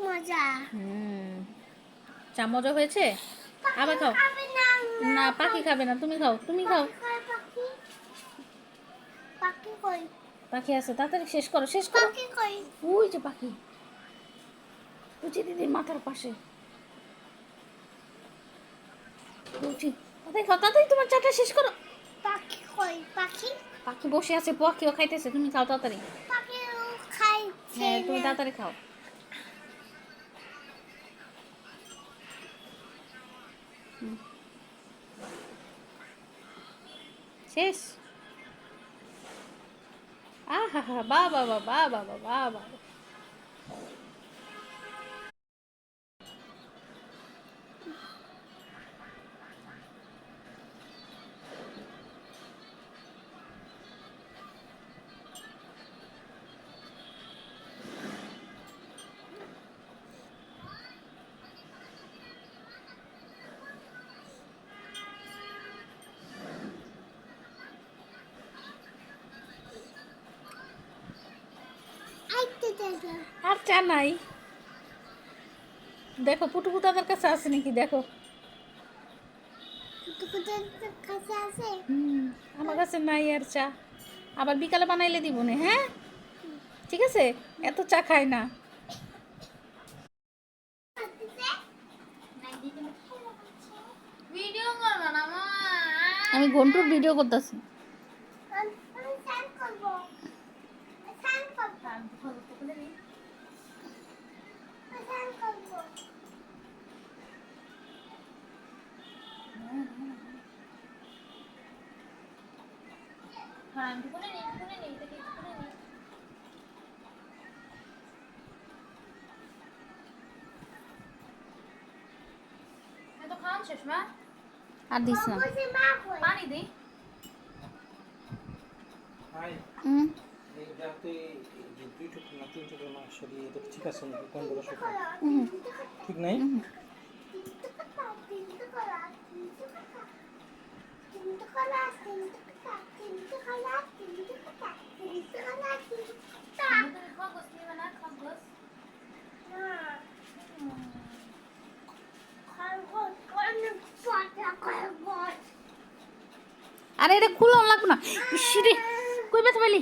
মজা। চা মজা হয়েছে? আবার খাও। না, পাখি খাবে না, তুমি খাও, তুমি খাও। পাখি আছে, তাড়াতাড়ি শেষ করো, শেষ করো। ওই যে পাখি, পুচি দিদির মাথার পাশে। পুচি, তাড়াতাড়ি খাও, তাড়াতাড়ি তোমার চাটা শেষ করো। পাখি কই? পাখি পাখি বসে আছে, পাখিও খাইতেছে, তুমি খাও তাড়াতাড়ি। পাখি খাইছে হ্যাঁ, তুমি না। তাড়াতাড়ি খাও। শেষ। আহা হা, বা বাবা, বা বাবা, বা বাবা। আইতে দাদা। আর চা নাই। দেখো পুটুকু দাদার কাছে আছে নাকি, দেখো। তোদের কাছে আছে? আমার কাছে নাই আর চা। আবার বিকালে বানাইলে দিব না, হ্যাঁ? ঠিক আছে, এত চা খায় না। ভিডিও করবো না মা। আমি ঘন্টুর ভিডিও করতেছি। আমি স্নান করবো। স্নান করবো। স্নান করবো। হ্যাঁ, ঢুকুনে নেই, ঢুকুনে নেই, এটাকে ঢুকুনে নেই। এত খাওয়ান শেষ মা? আর দিস না, বসে মা কই? পানি দে। এই যাতে যে 2 টুকরো না 3 টুকরো মাংস দিয়ে এটা ঠিক আছে নাকি গন্ধ শুকা ঠিক নাই? আরে এটা খুলো লাগবে না, ইসরে কই ব্যথা পেলি?